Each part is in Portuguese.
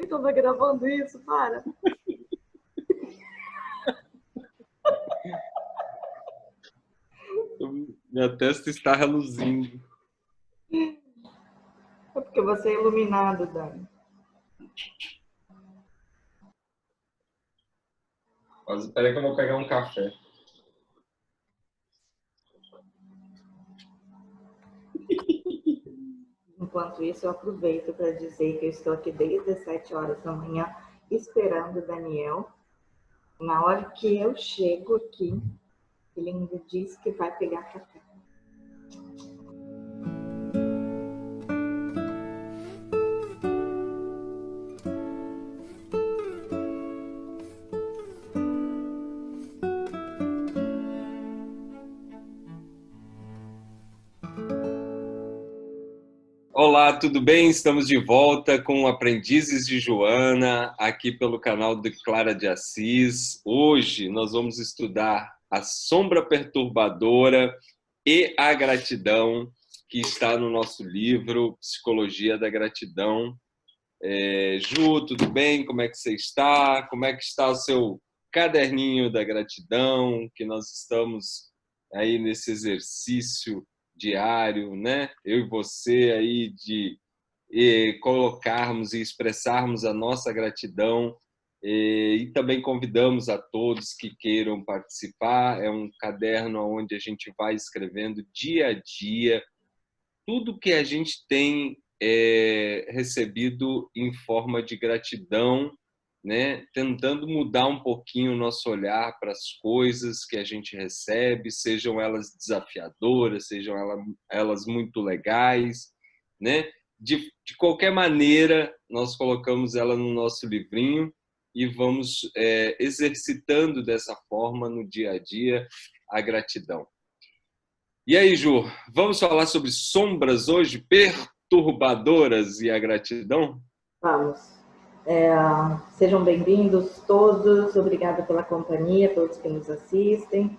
Estava gravando isso, para. Minha testa está reluzindo. É porque você é iluminado, Dani. Mas espera aí que eu vou pegar um café. Enquanto isso, eu aproveito para dizer que eu estou aqui desde as 7 horas da manhã esperando o Daniel. Na hora que eu chego aqui, ele ainda disse que vai pegar café. Olá, tudo bem? Estamos de volta com Aprendizes de Joana, aqui pelo canal de Clara de Assis. Hoje nós vamos estudar a sombra perturbadora e a gratidão, que está no nosso livro Psicologia da Gratidão. Ju, tudo bem? Como é que você está? Como é que está o seu caderninho da gratidão, que nós estamos aí nesse exercício diário, né? Eu e você aí de colocarmos e expressarmos a nossa gratidão, e também convidamos a todos que queiram participar. É um caderno onde a gente vai escrevendo dia a dia tudo que a gente tem recebido em forma de gratidão, né? Tentando mudar um pouquinho o nosso olhar para as coisas que a gente recebe, sejam elas desafiadoras, sejam elas muito legais, né? De qualquer maneira, nós colocamos ela no nosso livrinho e vamos exercitando dessa forma no dia a dia a gratidão. E aí, Ju, vamos falar sobre sombras hoje, perturbadoras e a gratidão? Vamos. Sejam bem-vindos todos. Obrigada pela companhia, todos que nos assistem.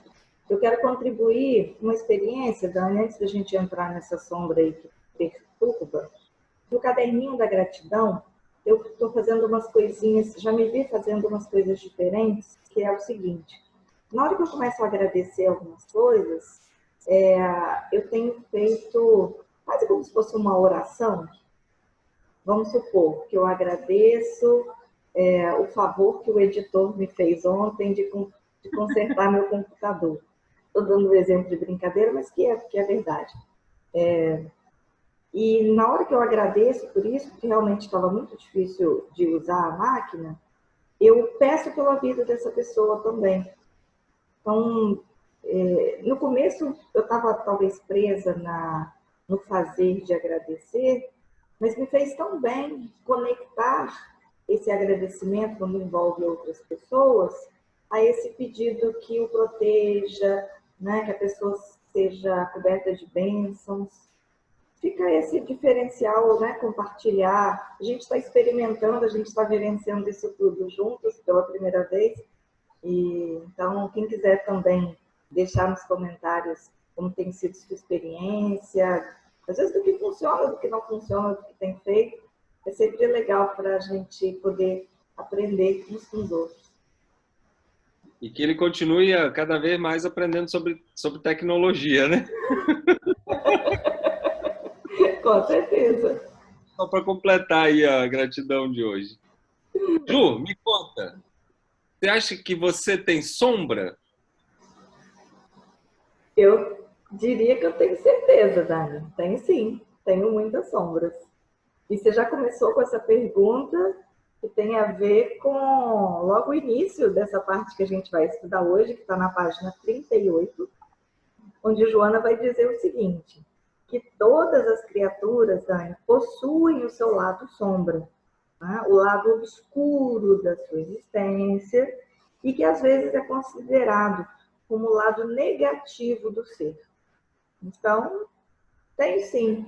Eu quero contribuir uma experiência, Dani, antes da gente entrar nessa sombra aí que perturba. No caderninho da gratidão, eu estou fazendo umas coisinhas, já me vi fazendo umas coisas diferentes, que é o seguinte: na hora que eu começo a agradecer algumas coisas, eu tenho feito quase como se fosse uma oração. Vamos supor que eu agradeço o favor que o editor me fez ontem de consertar meu computador. Estou dando um exemplo de brincadeira, mas que é verdade. E na hora que eu agradeço por isso, porque realmente estava muito difícil de usar a máquina, eu peço pela vida dessa pessoa também. Então, no começo eu estava talvez presa no fazer de agradecer, mas me fez tão bem conectar esse agradecimento quando envolve outras pessoas a esse pedido que o proteja, né, que a pessoa seja coberta de bênçãos. Fica esse diferencial, né, compartilhar. A gente está experimentando, a gente está vivenciando isso tudo juntos pela primeira vez. E, então, quem quiser também deixar nos comentários como tem sido sua experiência, às vezes do que funciona, do que não funciona, do que tem feito, é sempre legal para a gente poder aprender uns com os outros. E que ele continue cada vez mais aprendendo sobre tecnologia, né? Com certeza. Só para completar aí a gratidão de hoje. Ju, me conta, você acha que você tem sombra? Eu diria que eu tenho certeza, Dani. Tenho sim, tenho muitas sombras. E você já começou com essa pergunta que tem a ver com logo o início dessa parte que a gente vai estudar hoje, que está na página 38, onde Joana vai dizer o seguinte, que todas as criaturas, Dani, possuem o seu lado sombra, né? O lado obscuro da sua existência, e que às vezes é considerado como o lado negativo do ser. Então, tem sim.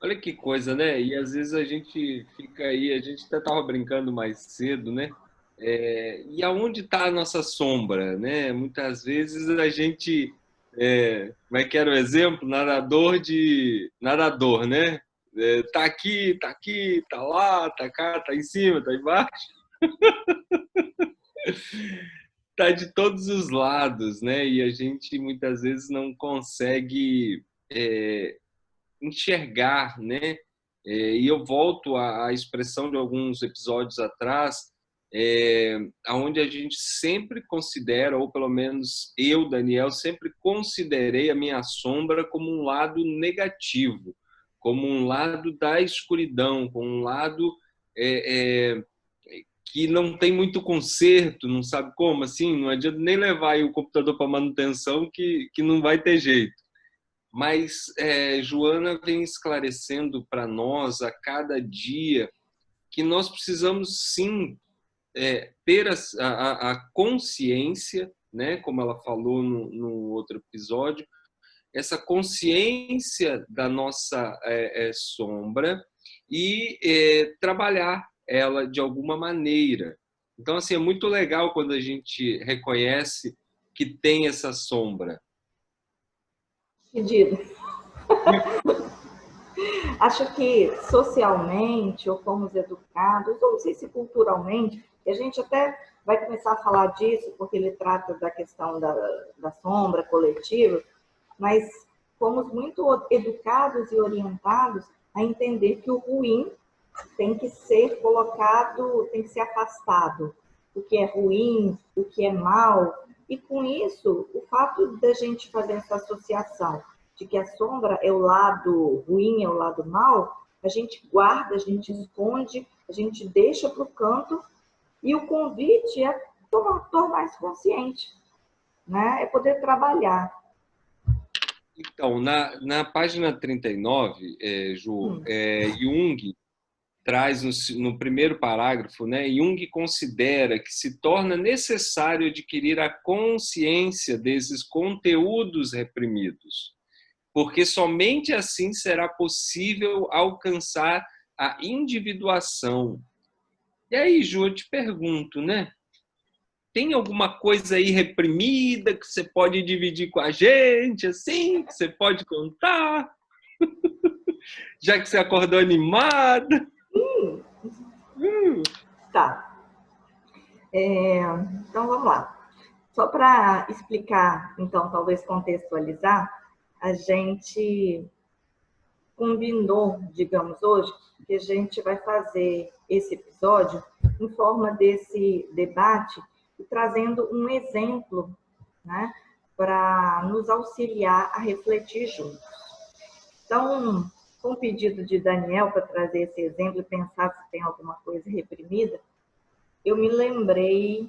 Olha que coisa, né? E às vezes a gente fica aí, a gente até estava brincando mais cedo, né? E aonde está a nossa sombra, né? Muitas vezes a gente, como é que era o exemplo? Nadador, né? Tá aqui, tá lá, tá cá, tá em cima, tá embaixo. Tá de todos os lados, né? E a gente muitas vezes não consegue enxergar, né? E eu volto à expressão de alguns episódios atrás, aonde a gente sempre considera, ou pelo menos eu, Daniel, sempre considerei a minha sombra como um lado negativo, como um lado da escuridão, como um lado que não tem muito conserto, não sabe como, assim, não adianta nem levar aí o computador para manutenção que não vai ter jeito. Mas Joana vem esclarecendo para nós a cada dia que nós precisamos sim ter a consciência, né, como ela falou no outro episódio, essa consciência da nossa sombra e trabalhar ela de alguma maneira. Então, assim, é muito legal quando a gente reconhece que tem essa sombra. Pedido. Acho que socialmente, ou fomos educados, ou não sei se culturalmente, e a gente até vai começar a falar disso, porque ele trata da questão da sombra coletiva, mas fomos muito educados e orientados a entender que o ruim tem que ser colocado, tem que ser afastado. O que é ruim, o que é mal. E com isso, o fato da gente fazer essa associação de que a sombra é o lado ruim, é o lado mal, a gente guarda, a gente esconde, a gente deixa para o canto, e o convite é tornar-se consciente, né? É poder trabalhar. Então, na página 39, Ju, Jung traz no primeiro parágrafo, né, Jung considera que se torna necessário adquirir a consciência desses conteúdos reprimidos, porque somente assim será possível alcançar a individuação. E aí, Ju, eu te pergunto, né? Tem alguma coisa aí reprimida que você pode dividir com a gente, assim, que você pode contar? Já que você acordou animada. Tá. Então, vamos lá. Só para explicar, então, talvez contextualizar, a gente combinou, digamos, hoje, que a gente vai fazer esse episódio em forma desse debate e trazendo um exemplo, né, para nos auxiliar a refletir juntos. Então, com o pedido de Daniel para trazer esse exemplo e pensar se tem alguma coisa reprimida, eu me lembrei,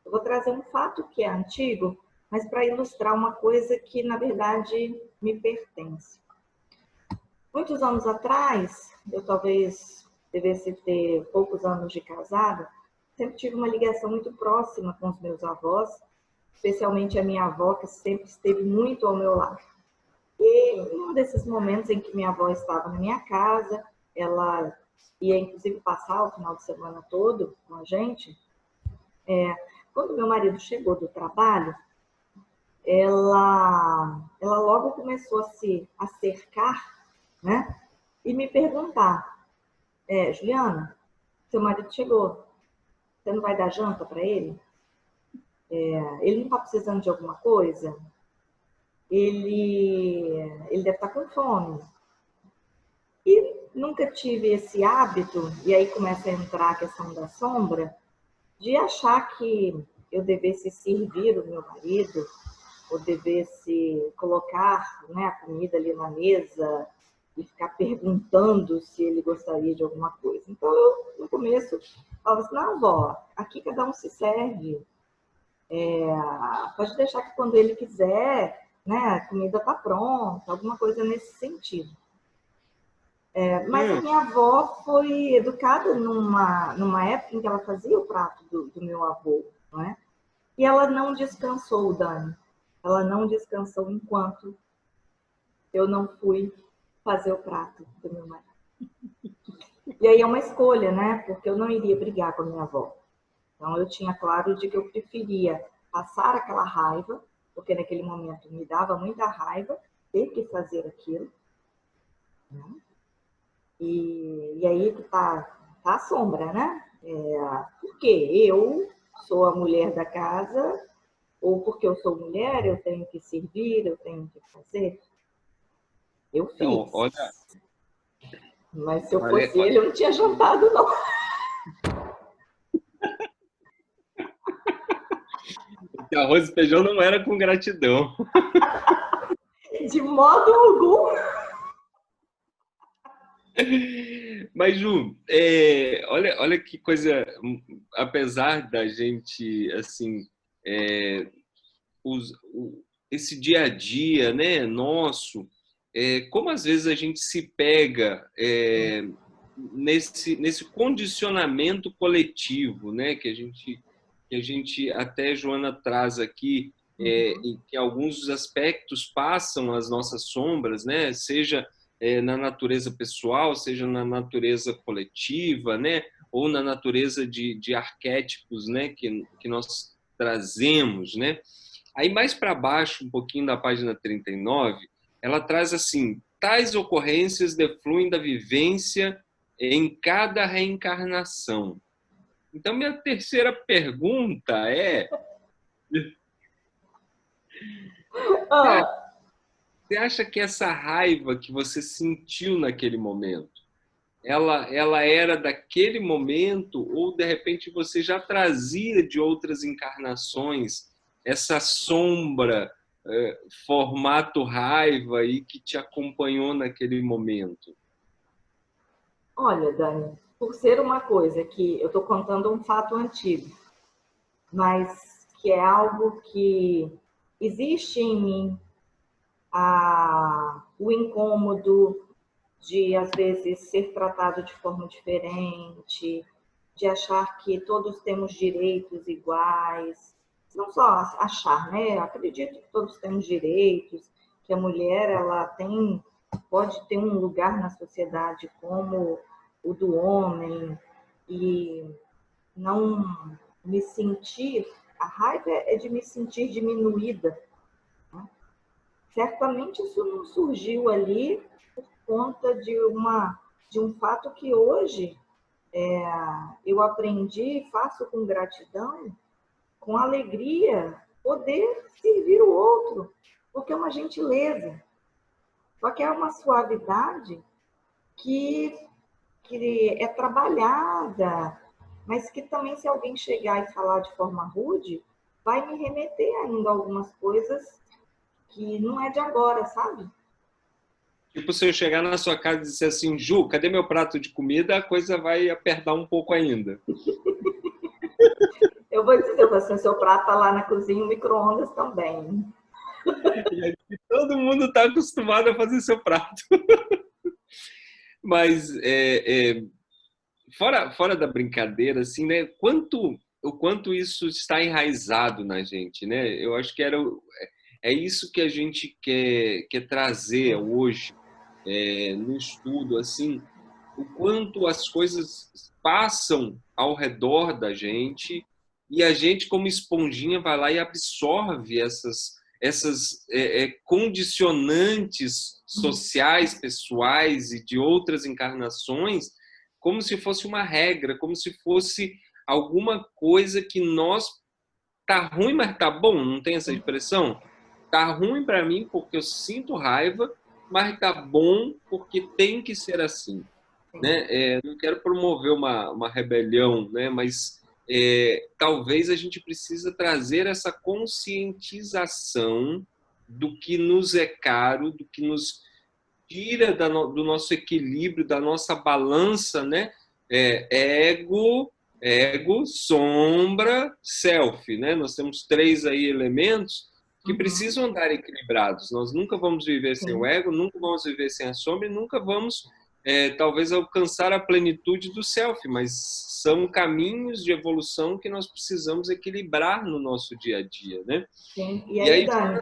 eu vou trazer um fato que é antigo, mas para ilustrar uma coisa que, na verdade, me pertence. Muitos anos atrás, eu talvez devesse ter poucos anos de casada, sempre tive uma ligação muito próxima com os meus avós, especialmente a minha avó, que sempre esteve muito ao meu lado. E em um desses momentos em que minha avó estava na minha casa, ela ia inclusive passar o final de semana todo com a gente, quando meu marido chegou do trabalho, ela logo começou a se cercar, né? E me perguntar, Juliana, seu marido chegou, você não vai dar janta para ele? Ele não está precisando de alguma coisa? Ele deve estar com fome. E nunca tive esse hábito, e aí começa a entrar a questão da sombra, de achar que eu devesse servir o meu marido, ou devesse colocar, né, a comida ali na mesa e ficar perguntando se ele gostaria de alguma coisa. Então, eu, no começo, falava assim, não, vó, aqui cada um se serve. Pode deixar que quando ele quiser, né, a comida está pronta, alguma coisa nesse sentido. Mas a minha avó foi educada numa época em que ela fazia o prato do meu avô, não é? E ela não descansou, Dani. Ela não descansou enquanto eu não fui fazer o prato do meu marido. E aí é uma escolha, né? Porque eu não iria brigar com a minha avó. Então eu tinha claro de que eu preferia passar aquela raiva, porque naquele momento me dava muita raiva ter que fazer aquilo, né? E aí que tá a sombra, né? Porque eu sou a mulher da casa, ou porque eu sou mulher, eu tenho que servir, eu tenho que fazer. Eu Então, fiz. olha, Mas se eu olha, fosse ele, eu não tinha jantado, não. arroz e feijão não era com gratidão. De modo algum. Mas, Ju, olha que coisa, apesar da gente, assim, é, esse dia a dia, né, nosso, como às vezes a gente se pega nesse condicionamento coletivo, né, que a gente até, Joana, traz aqui, em que alguns dos aspectos passam as nossas sombras, né, seja na natureza pessoal, seja na natureza coletiva, né, ou na natureza de arquétipos, né, que nós trazemos, né. Aí mais para baixo, um pouquinho da página 39, ela traz assim: tais ocorrências defluem da vivência em cada reencarnação. Então, minha terceira pergunta é: Ah, você acha que essa raiva que você sentiu naquele momento, ela era daquele momento ou de repente você já trazia de outras encarnações essa sombra, formato raiva aí que te acompanhou naquele momento? olha, Dani, por ser uma coisa que eu estou contando um fato antigo, mas que é algo que existe em mim, o incômodo de, às vezes, ser tratado de forma diferente, de achar que todos temos direitos iguais. Não só achar, né? Eu acredito que todos temos direitos, que a mulher ela pode ter um lugar na sociedade como o do homem, e não me sentir, a raiva é de me sentir diminuída. Certamente isso não surgiu ali por conta de um fato que hoje eu aprendi e faço com gratidão, com alegria, poder servir o outro, porque é uma gentileza. Só que é uma suavidade que, que é trabalhada, mas que também, se alguém chegar e falar de forma rude, vai me remeter ainda a algumas coisas que não é de agora, sabe? Tipo, se eu chegar na sua casa e disser assim: Ju, cadê meu prato de comida? A coisa vai apertar um pouco ainda. Eu vou dizer assim, seu prato está lá na cozinha, o micro-ondas também. E aí, todo mundo está acostumado a fazer seu prato. Mas fora da brincadeira, assim, né? O quanto isso está enraizado na gente, né? Eu acho que é isso que a gente quer trazer hoje no estudo, assim, o quanto as coisas passam ao redor da gente e a gente, como esponjinha, vai lá e absorve essas condicionantes sociais, pessoais e de outras encarnações, como se fosse uma regra, como se fosse alguma coisa que nós tá ruim, mas tá bom, não tem essa expressão? Tá ruim para mim porque eu sinto raiva, mas tá bom porque tem que ser assim, Sim, né? Não quero promover uma rebelião, né? Mas talvez a gente precisa trazer essa conscientização do que nos é caro, do que nos tira do nosso equilíbrio, da nossa balança, né? Ego, sombra, self, né? Nós temos três aí elementos que uhum, precisam andar equilibrados. Nós nunca vamos viver sem o sim, ego, nunca vamos viver sem a sombra e nunca vamos, talvez, alcançar a plenitude do self, mas são caminhos de evolução que nós precisamos equilibrar no nosso dia a dia, né? sim. E E aí, aí, Dani,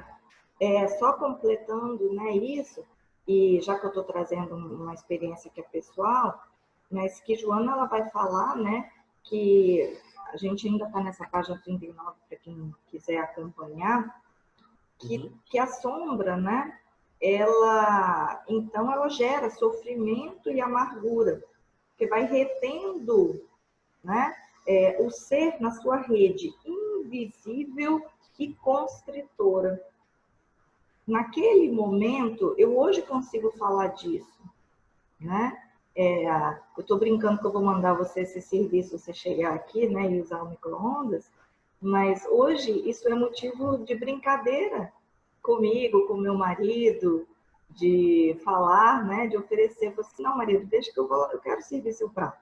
só completando, né, isso, e já que eu estou trazendo uma experiência que é pessoal, mas que Joana ela vai falar, né, que a gente ainda está nessa página 39 para quem quiser acompanhar, que a sombra, né, então ela gera sofrimento e amargura, que vai retendo, né, o ser na sua rede invisível e constritora. Naquele momento, eu hoje consigo falar disso, né? Eu estou brincando que eu vou mandar você esse serviço, você chegar aqui, né, e usar o micro-ondas, mas hoje isso é motivo de brincadeira comigo, com meu marido, de falar, né, de oferecer, eu assim, não, marido, deixa que eu quero servir seu prato,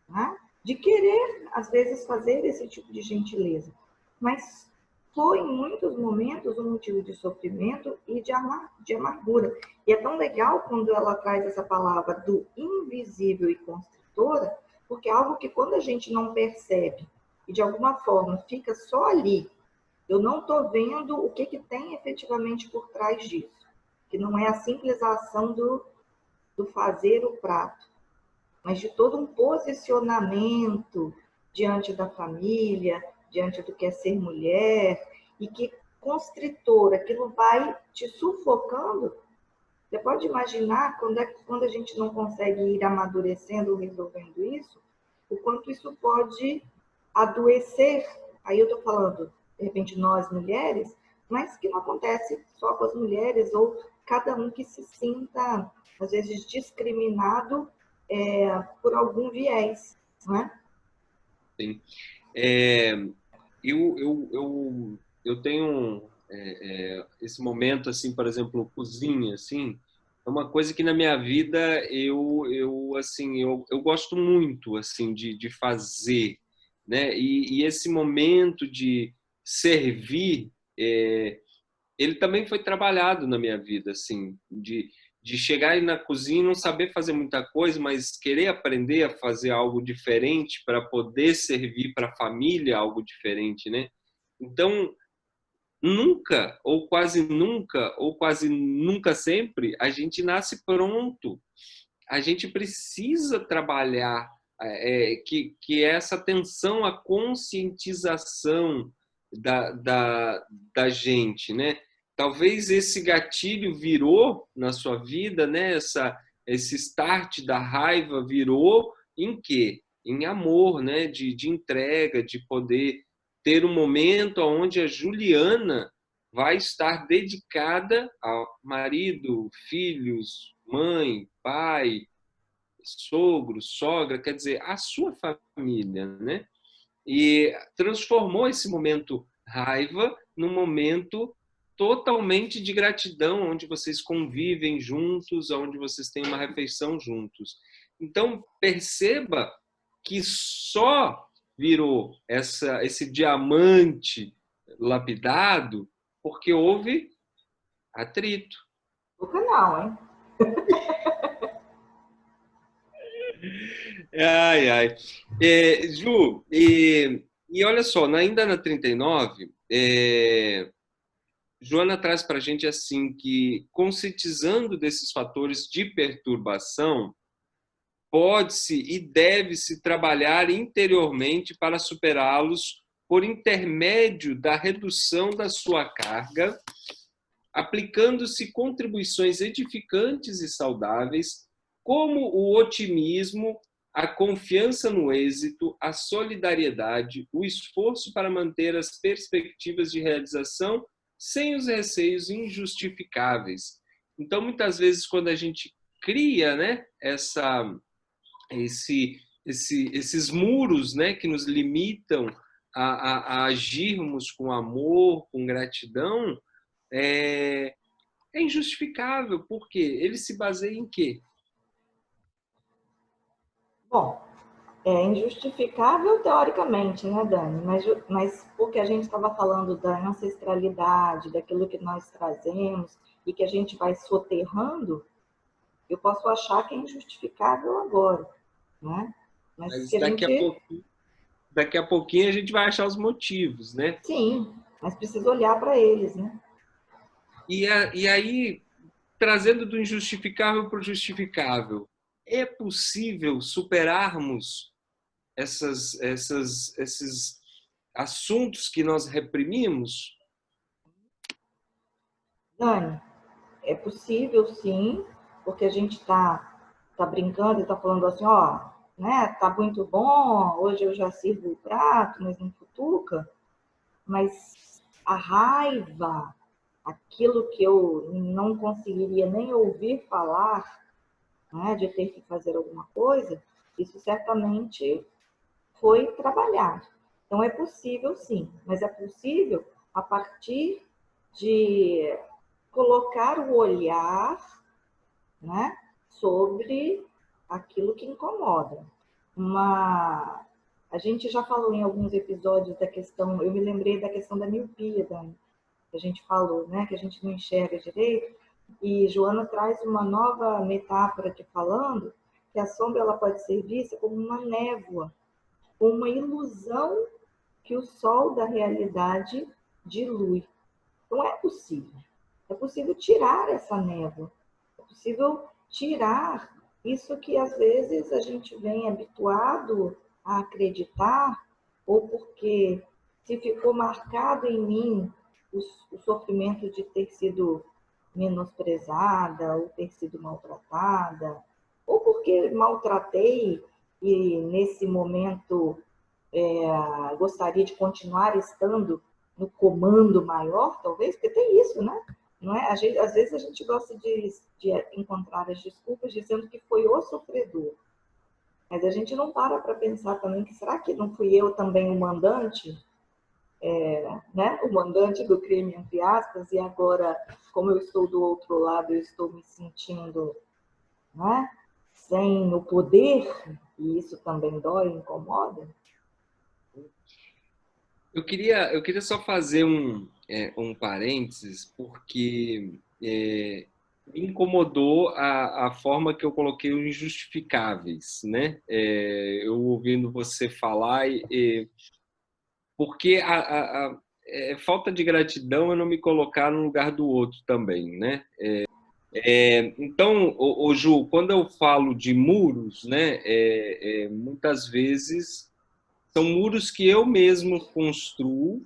né? De querer, às vezes, fazer esse tipo de gentileza, mas foi em muitos momentos um motivo de sofrimento e de amargura. E é tão legal quando ela traz essa palavra do invisível e constritora, porque é algo que quando a gente não percebe e de alguma forma fica só ali, eu não estou vendo o que tem efetivamente por trás disso, que não é a simples ação do fazer o prato, mas de todo um posicionamento diante da família, diante do que é ser mulher, e que constritor, aquilo vai te sufocando. Você pode imaginar quando a gente não consegue ir amadurecendo ou resolvendo isso, o quanto isso pode adoecer. Aí eu estou falando, de repente, nós mulheres, mas que não acontece só com as mulheres, ou cada um que se sinta, às vezes, discriminado por algum viés, né? Sim. Eu tenho esse momento, assim, por exemplo, cozinha, assim, é uma coisa que na minha vida eu gosto muito, assim, de fazer, né? E esse momento de servir, ele também foi trabalhado na minha vida, assim, de chegar aí na cozinha e não saber fazer muita coisa, mas querer aprender a fazer algo diferente para poder servir para a família algo diferente, né? Então, nunca, ou quase nunca sempre, a gente nasce pronto. A gente precisa trabalhar que essa atenção à conscientização da gente, né? Talvez esse gatilho virou na sua vida, né? Esse start da raiva virou em quê? Em amor, né? De entrega, de poder ter um momento onde a Juliana vai estar dedicada ao marido, filhos, mãe, pai, sogro, sogra, quer dizer, a sua família, né? E transformou esse momento raiva num momento totalmente de gratidão, onde vocês convivem juntos, onde vocês têm uma refeição juntos. Então, perceba que só virou esse diamante lapidado porque houve atrito. O canal, hein? Ai, ai. Ju, e olha só, ainda na 39, Joana traz para a gente assim que, conscientizando desses fatores de perturbação, pode-se e deve-se trabalhar interiormente para superá-los por intermédio da redução da sua carga, aplicando-se contribuições edificantes e saudáveis, como o otimismo, a confiança no êxito, a solidariedade, o esforço para manter as perspectivas de realização sem os receios injustificáveis. Então, muitas vezes, quando a gente cria, né, esses muros, né, que nos limitam a agirmos com amor, com gratidão, é, é injustificável. Por quê? Ele se baseia em quê? Bom, é injustificável teoricamente, né, Dani? Mas porque a gente estava falando da ancestralidade, daquilo que nós trazemos e que a gente vai soterrando, eu posso achar que é injustificável agora, né? Mas Mas que a gente, daqui a pouquinho a gente vai achar os motivos, né? sim, mas precisa olhar para eles, né? E aí, trazendo do injustificável para o justificável, é possível superarmos esses assuntos que nós reprimimos? Dani, é possível sim, porque a gente tá brincando e tá falando assim, ó, né, tá muito bom, hoje eu já sirvo o prato, mas não futuca, mas a raiva, aquilo que eu não conseguiria nem ouvir falar, né, de ter que fazer alguma coisa, isso certamente foi trabalhado. Então é possível sim, mas é possível a partir de colocar o olhar, né, sobre aquilo que incomoda. A gente já falou em alguns episódios da questão, eu me lembrei da questão da miopia, que a gente falou, né, que a gente não enxerga direito, e Joana traz uma nova metáfora aqui falando que a sombra ela pode ser vista como uma névoa, uma ilusão que o sol da realidade dilui. Não é possível. É possível tirar essa névoa. É possível tirar isso que às vezes a gente vem habituado a acreditar, ou porque se ficou marcado em mim o sofrimento de ter sido menosprezada, ou ter sido maltratada, ou porque maltratei e nesse momento gostaria de continuar estando no comando maior, talvez, porque tem isso, né? Não é? Às vezes a gente gosta de encontrar as desculpas dizendo que foi o sofredor. Mas a gente não para pensar também que será que não fui eu também o mandante? Né? O mandante do crime, entre aspas, e agora, como eu estou do outro lado, eu estou me sentindo, né, sem o poder, e isso também dói, incomoda. Eu queria só fazer um parênteses, porque me incomodou a forma que eu coloquei os injustificáveis, né? Eu ouvindo você falar, porque falta de gratidão é não me colocar no lugar do outro também, né? Então, Ju, quando eu falo de muros, né, muitas vezes são muros que eu mesmo construo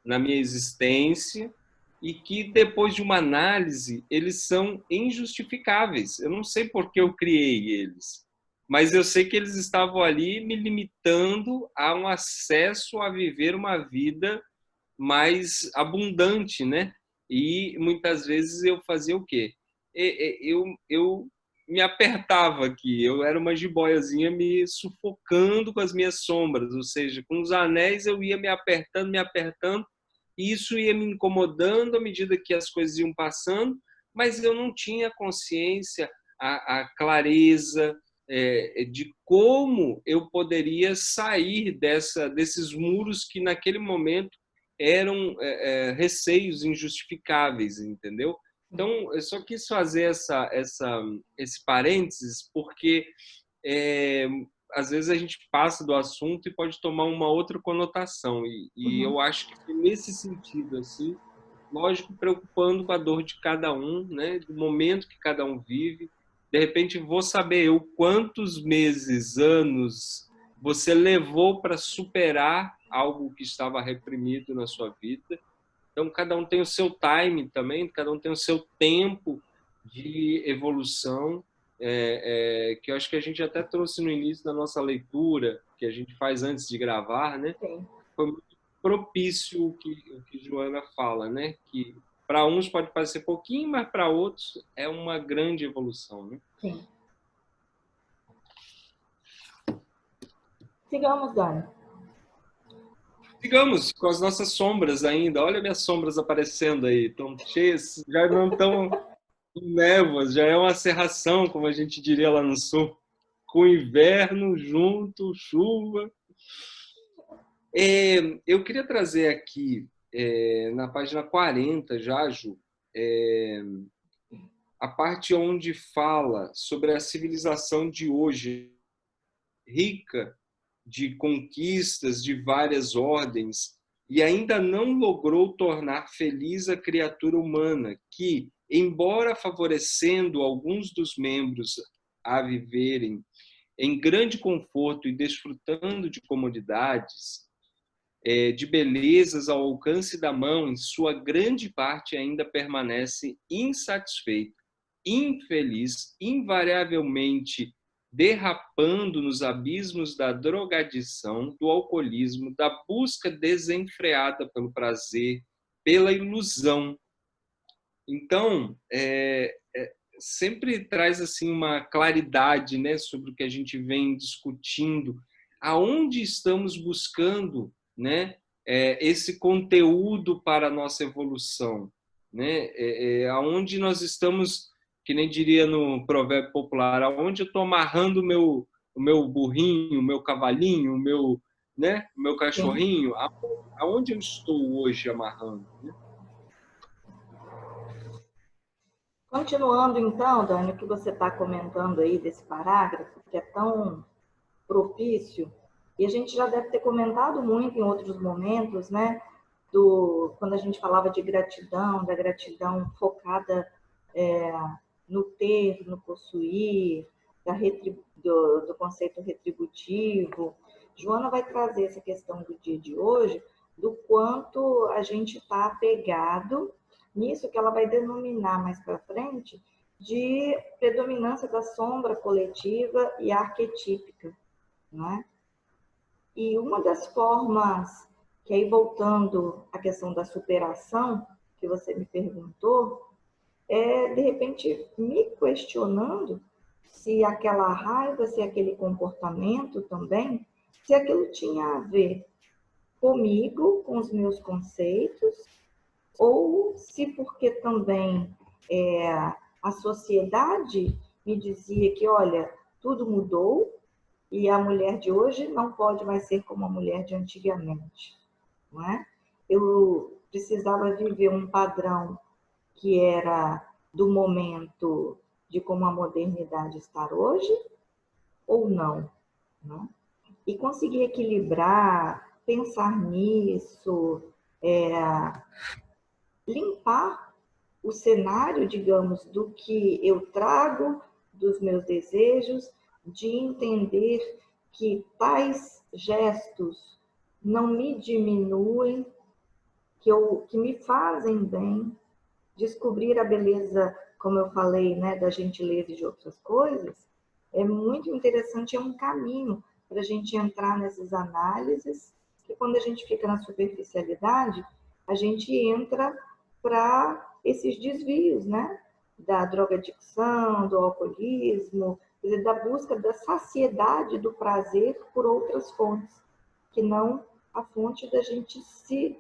na minha existência e que, depois de uma análise, eles são injustificáveis. Eu não sei por que eu criei eles, mas eu sei que eles estavam ali me limitando a um acesso a viver uma vida mais abundante, né? E muitas vezes eu fazia o quê? Eu me apertava aqui, eu era uma jiboiazinha me sufocando com as minhas sombras, ou seja, com os anéis eu ia me apertando, e isso ia me incomodando à medida que as coisas iam passando, mas eu não tinha consciência, a clareza de como eu poderia sair desses muros que naquele momento eram receios injustificáveis, entendeu? Então, eu só quis fazer esse parênteses porque é, às vezes a gente passa do assunto e pode tomar uma outra conotação. E Uhum. eu acho que nesse sentido, assim, lógico, preocupando com a dor de cada um, né, do momento que cada um vive. De repente, vou saber eu quantos meses, anos você levou para superar algo que estava reprimido na sua vida. Então, cada um tem o seu time também, cada um tem o seu tempo de evolução, que eu acho que a gente até trouxe no início da nossa leitura, que a gente faz antes de gravar, né? Sim. Foi muito propício o que Joana fala, né? Que para uns pode parecer pouquinho, mas para outros é uma grande evolução, né? Sim. Sigamos, Dani. Sigamos com as nossas sombras ainda. Olha minhas sombras aparecendo aí, estão cheias, já não estão névoas, já é uma cerração, como a gente diria lá no sul, com inverno junto, chuva. Eu queria trazer aqui, na página 40 já, Ju, a parte onde fala sobre a civilização de hoje, rica de conquistas de várias ordens, e ainda não logrou tornar feliz a criatura humana, que, embora favorecendo alguns dos membros a viverem em grande conforto e desfrutando de comodidades, de belezas ao alcance da mão, em sua grande parte ainda permanece insatisfeito, infeliz, invariavelmente derrapando nos abismos da drogadição, do alcoolismo, da busca desenfreada pelo prazer, pela ilusão. Então, sempre traz assim uma claridade, né, sobre o que a gente vem discutindo, aonde estamos buscando, né, esse conteúdo para a nossa evolução, né, aonde nós estamos, que nem diria no provérbio popular, aonde eu estou amarrando o meu burrinho, o meu cavalinho, né, o meu Sim. cachorrinho, aonde eu estou hoje amarrando, né? Continuando, então, Dani, o que você está comentando aí desse parágrafo, que é tão propício, e a gente já deve ter comentado muito em outros momentos, né? Quando a gente falava de gratidão, da gratidão focada no ter, no possuir, do conceito retributivo. Joana vai trazer essa questão do dia de hoje, do quanto a gente está apegado nisso que ela vai denominar mais para frente de predominância da sombra coletiva e arquetípica, né? E uma das formas, que aí voltando à questão da superação, que você me perguntou, de repente, me questionando se aquela raiva, se aquele comportamento também, se aquilo tinha a ver comigo, com os meus conceitos, ou se porque também a sociedade me dizia que, olha, tudo mudou e a mulher de hoje não pode mais ser como a mulher de antigamente, não é? Eu precisava viver um padrão que era do momento de como a modernidade está hoje, ou não, né? E conseguir equilibrar, pensar nisso, limpar o cenário, digamos, do que eu trago, dos meus desejos, de entender que tais gestos não me diminuem, que me fazem bem, descobrir a beleza, como eu falei, né, da gentileza e de outras coisas, é muito interessante, é um caminho para a gente entrar nessas análises, que quando a gente fica na superficialidade, a gente entra para esses desvios, né? Da drogadicção, do alcoolismo, quer dizer, da busca da saciedade do prazer por outras fontes, que não a fonte da gente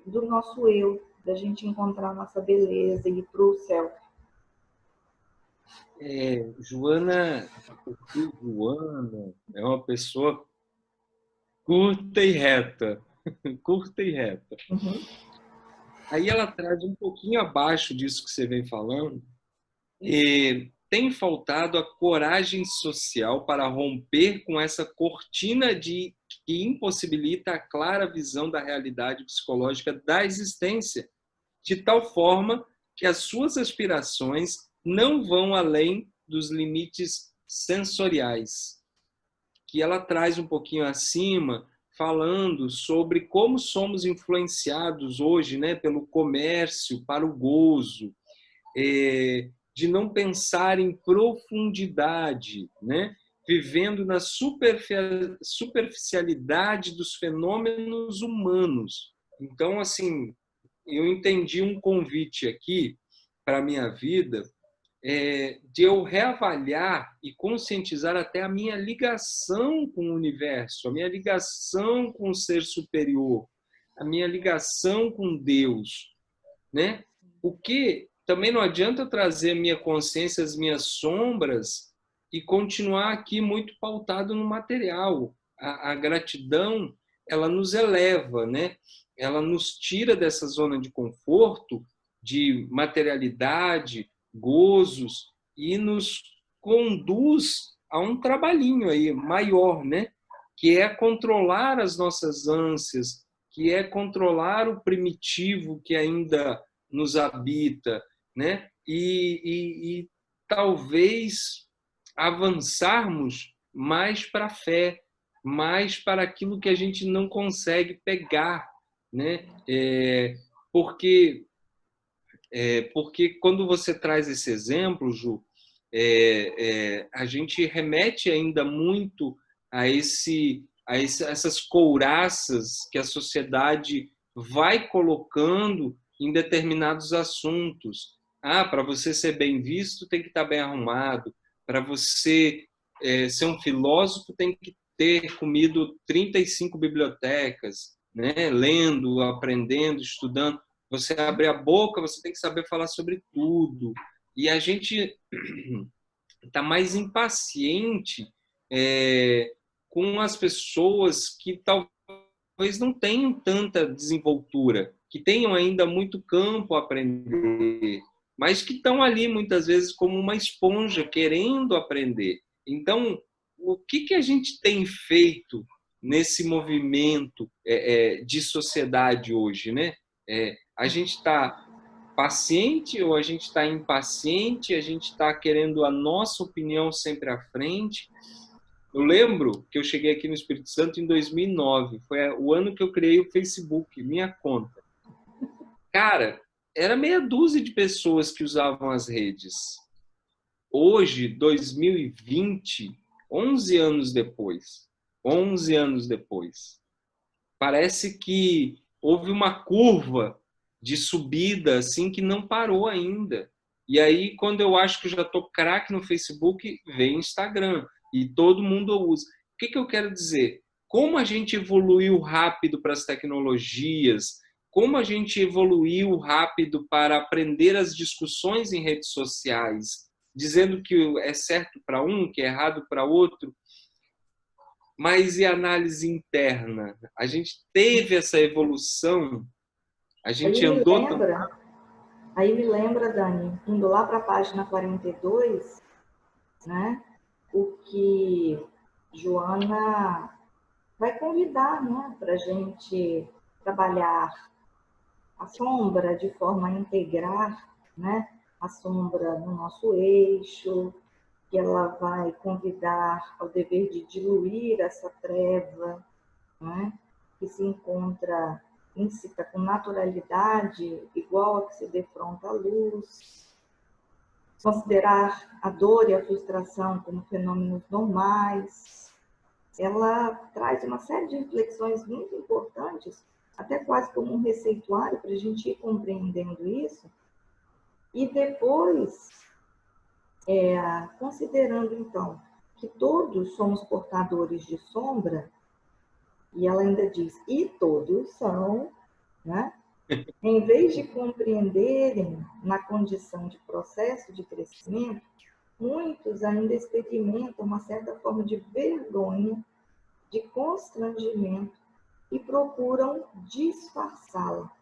do nosso eu, da gente encontrar a nossa beleza e ir para o céu. Joana é uma pessoa curta e reta. Curta e reta. Uhum. Aí ela traz um pouquinho abaixo disso que você vem falando. E tem faltado a coragem social para romper com essa cortina que impossibilita a clara visão da realidade psicológica da existência, de tal forma que as suas aspirações não vão além dos limites sensoriais. Que ela traz um pouquinho acima, falando sobre como somos influenciados hoje, né, pelo comércio para o gozo, de não pensar em profundidade, né, vivendo na superficialidade dos fenômenos humanos. Então, assim, eu entendi um convite aqui para a minha vida, de eu reavaliar e conscientizar até a minha ligação com o universo, a minha ligação com o ser superior, a minha ligação com Deus, né? O que também não adianta eu trazer a minha consciência, as minhas sombras e continuar aqui muito pautado no material. A gratidão, ela nos eleva, né? Ela nos tira dessa zona de conforto, de materialidade, gozos, e nos conduz a um trabalhinho aí maior, né? Que é controlar as nossas ânsias, que é controlar o primitivo que ainda nos habita, né? E talvez avançarmos mais para a fé, mais para aquilo que a gente não consegue pegar, né? Porque, porque quando você traz esse exemplo, Ju, a gente remete ainda muito essas couraças que a sociedade vai colocando em determinados assuntos. Ah, para você ser bem visto, tem que estar bem arrumado. Para você ser um filósofo, tem que ter comido 35 bibliotecas, né? Lendo, aprendendo, estudando. Você abre a boca, você tem que saber falar sobre tudo. E a gente está mais impaciente com as pessoas que talvez não tenham tanta desenvoltura, que tenham ainda muito campo a aprender, mas que estão ali muitas vezes como uma esponja querendo aprender. Então, o que a gente tem feito nesse movimento de sociedade hoje, né? A gente está paciente ou a gente está impaciente, a gente está querendo a nossa opinião sempre à frente. Eu lembro que eu cheguei aqui no Espírito Santo em 2009, foi o ano que eu criei o Facebook, minha conta. Cara, era meia dúzia de pessoas que usavam as redes. Hoje, 2020, 11 anos depois, parece que houve uma curva de subida assim que não parou ainda. E aí, quando eu acho que eu já estou craque no Facebook, vem Instagram e todo mundo usa. O que eu quero dizer? Como a gente evoluiu rápido para as tecnologias, como a gente evoluiu rápido para aprender as discussões em redes sociais, dizendo que é certo para um, que é errado para outro. Mas e a análise interna? A gente teve essa evolução, a Aí gente me andou tão... lembra, aí me lembra, Dani, indo lá para a página 42, né, o que Joana vai convidar, né, para a gente trabalhar a sombra de forma a integrar, né, a sombra no nosso eixo, que ela vai convidar ao dever de diluir essa treva, né, que se encontra íncita com naturalidade, igual a que se defronta a luz, considerar a dor e a frustração como fenômenos normais. Ela traz uma série de reflexões muito importantes, até quase como um receituário para a gente ir compreendendo isso. E depois, considerando então que todos somos portadores de sombra, e ela ainda diz, e todos são, né? Em vez de compreenderem na condição de processo de crescimento, muitos ainda experimentam uma certa forma de vergonha, de constrangimento e procuram disfarçá-la.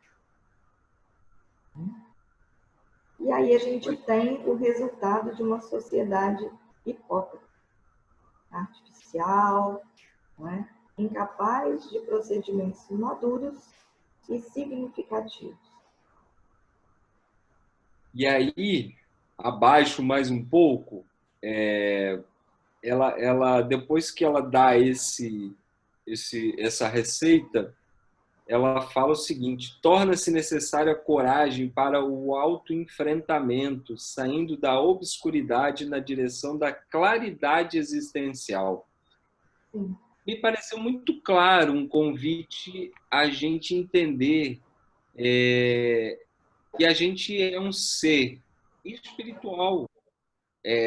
E aí a gente tem o resultado de uma sociedade hipócrita, artificial, né? Incapaz de procedimentos maduros e significativos. E aí, abaixo mais um pouco, ela depois que ela dá essa receita, ela fala o seguinte: torna-se necessária a coragem para o autoenfrentamento, saindo da obscuridade na direção da claridade existencial. Sim. Me pareceu muito claro um convite a gente entender que a gente é um ser espiritual.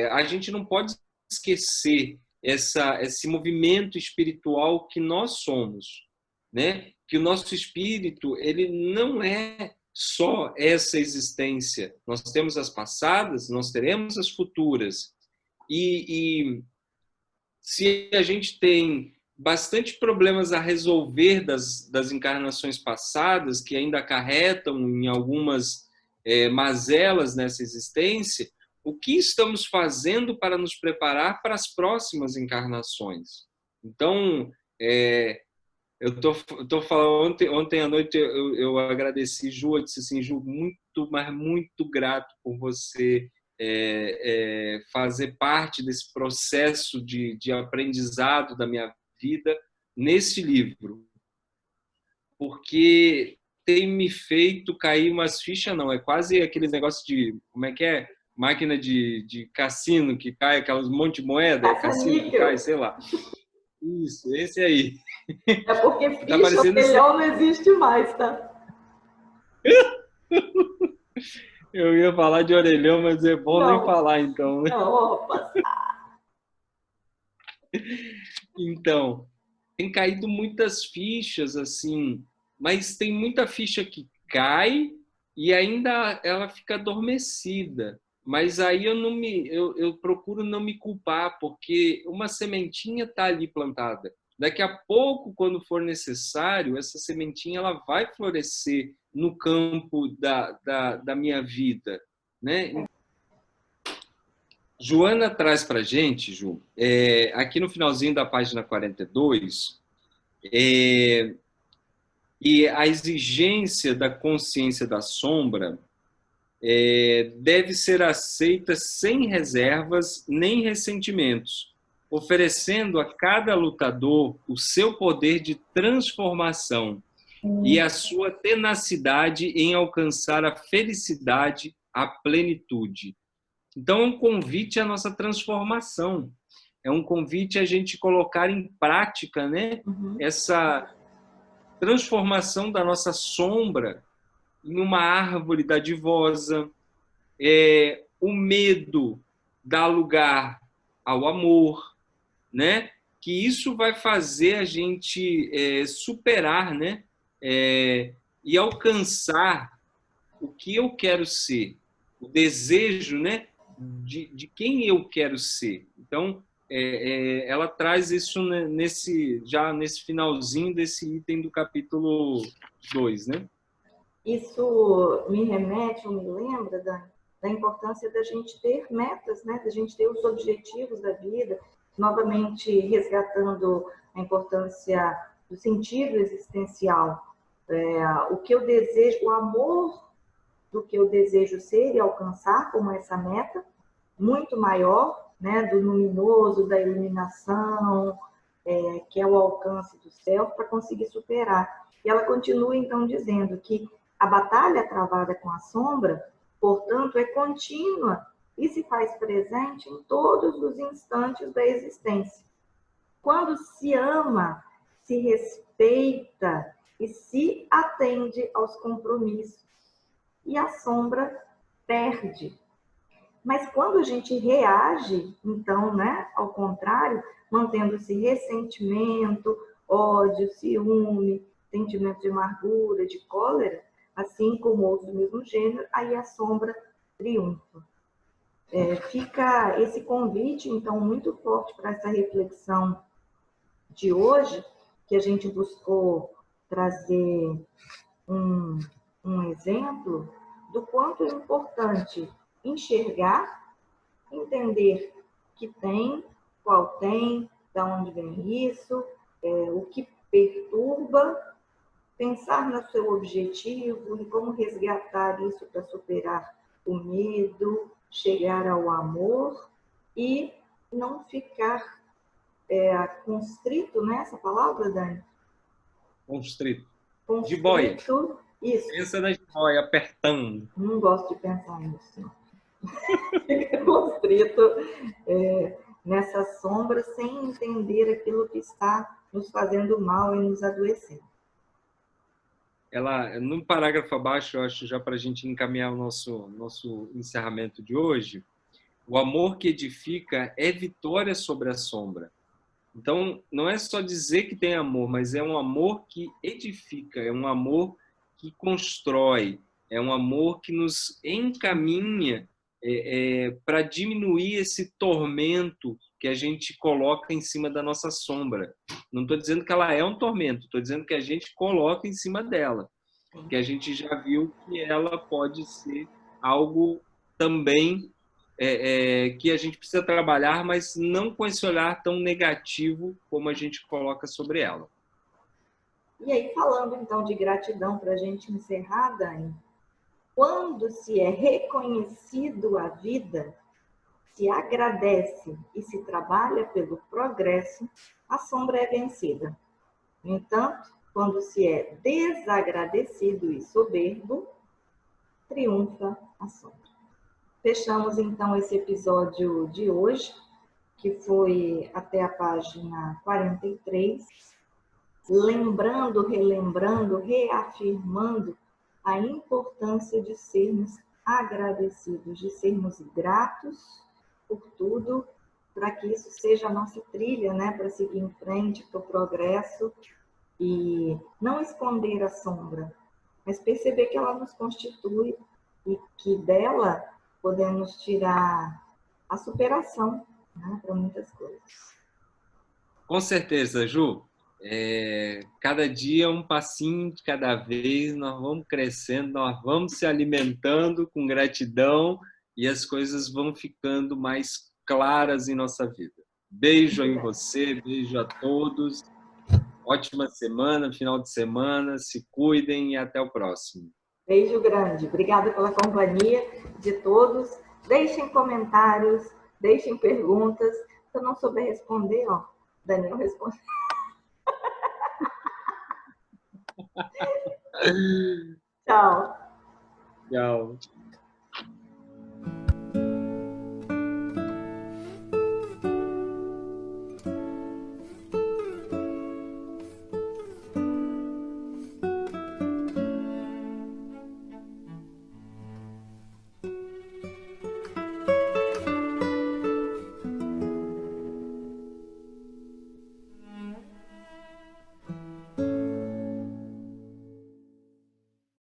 A gente não pode esquecer esse movimento espiritual que nós somos, né? Que o nosso espírito ele não é só essa existência. Nós temos as passadas, nós teremos as futuras. E se a gente tem bastante problemas a resolver das encarnações passadas, que ainda acarretam em algumas mazelas nessa existência, o que estamos fazendo para nos preparar para as próximas encarnações? Então, eu tô falando, ontem à noite eu agradeci Ju, eu disse assim, Ju, muito, mas muito grato por você fazer parte desse processo de aprendizado da minha vida nesse livro. porque tem me feito cair umas fichas, não. É quase aqueles negócios de, como é que é? Máquina de cassino que cai, aquelas monte de moeda, é cassino que cai, Caça-níquel. sei lá. Isso, esse aí. É porque Tá ficha, parecendo esse... melhor não existe mais, tá? Eu ia falar de orelhão, mas é bom nem Não, falar, então, né? não, opa. Então, tem caído muitas fichas, assim, mas tem muita ficha que cai e ainda ela fica adormecida. Mas aí eu procuro não me culpar, porque uma sementinha está ali plantada. Daqui a pouco, quando for necessário, essa sementinha ela vai florescer no campo da minha vida, né? Joana traz para a gente, Ju, aqui no finalzinho da página 42, e a exigência da consciência da sombra deve ser aceita sem reservas nem ressentimentos, oferecendo a cada lutador o seu poder de transformação e a sua tenacidade em alcançar a felicidade, a plenitude. Então, é um convite à nossa transformação, é um convite a gente colocar em prática, né, Uhum. essa transformação da nossa sombra em uma árvore dadivosa. O medo dá lugar ao amor, né? Que isso vai fazer a gente superar, né? E alcançar o que eu quero ser, o desejo, né? De quem eu quero ser. Então, ela traz isso já nesse finalzinho desse item do capítulo 2, né? Isso me remete ou me lembra da importância da gente ter metas, né? Da gente ter os objetivos da vida, novamente resgatando a importância do sentido existencial. O que eu desejo, o amor do que eu desejo ser e alcançar como essa meta, muito maior, né? Do luminoso, da iluminação, que é o alcance do céu, para conseguir superar. E ela continua, então, dizendo que a batalha travada com a sombra, portanto, é contínua e se faz presente em todos os instantes da existência. Quando se ama, se respeita e se atende aos compromissos. E a sombra perde. Mas quando a gente reage, então, né, ao contrário, mantendo-se ressentimento, ódio, ciúme, sentimento de amargura, de cólera, assim como outros do mesmo gênero, aí a sombra triunfa. Fica esse convite, então, muito forte para essa reflexão de hoje, que a gente buscou trazer um exemplo do quanto é importante enxergar, entender que tem, qual tem, de onde vem isso, o que perturba, pensar no seu objetivo e como resgatar isso para superar o medo, chegar ao amor e não ficar constrito, né? Essa palavra, Dani? Constrito. Jiboia. Constrito, isso. Pensa na jiboia, apertando. Não gosto de pensar nisso. Fica constrito nessa sombra sem entender aquilo que está nos fazendo mal e nos adoecendo. Ela, no parágrafo abaixo, eu acho, já para a gente encaminhar o nosso encerramento de hoje, o amor que edifica é vitória sobre a sombra. Então, não é só dizer que tem amor, mas é um amor que edifica, é um amor que constrói, é um amor que nos encaminha para diminuir esse tormento que a gente coloca em cima da nossa sombra. Não estou dizendo que ela é um tormento, estou dizendo que a gente coloca em cima dela, que a gente já viu que ela pode ser algo também que a gente precisa trabalhar, mas não com esse olhar tão negativo como a gente coloca sobre ela. E aí, falando então de gratidão para a gente encerrar, Dani, quando se é reconhecido a vida, se agradece e se trabalha pelo progresso, a sombra é vencida. No entanto, quando se é desagradecido e soberbo, triunfa a sombra. Fechamos então esse episódio de hoje, que foi até a página 43, lembrando, relembrando, reafirmando a importância de sermos agradecidos, de sermos gratos por tudo, para que isso seja a nossa trilha, né, para seguir em frente, para o progresso, e não esconder a sombra, mas perceber que ela nos constitui e que dela podemos tirar a superação, né, para muitas coisas. Com certeza, Ju. Cada dia um passinho de cada vez, nós vamos crescendo, nós vamos se alimentando com gratidão e as coisas vão ficando mais claras em nossa vida. Beijo em você, beijo a todos. Ótima semana, final de semana, se cuidem e até o próximo. Beijo grande. Obrigada pela companhia de todos. Deixem comentários, deixem perguntas. Se eu não souber responder, ó, Daniel responde. Tchau. Tchau.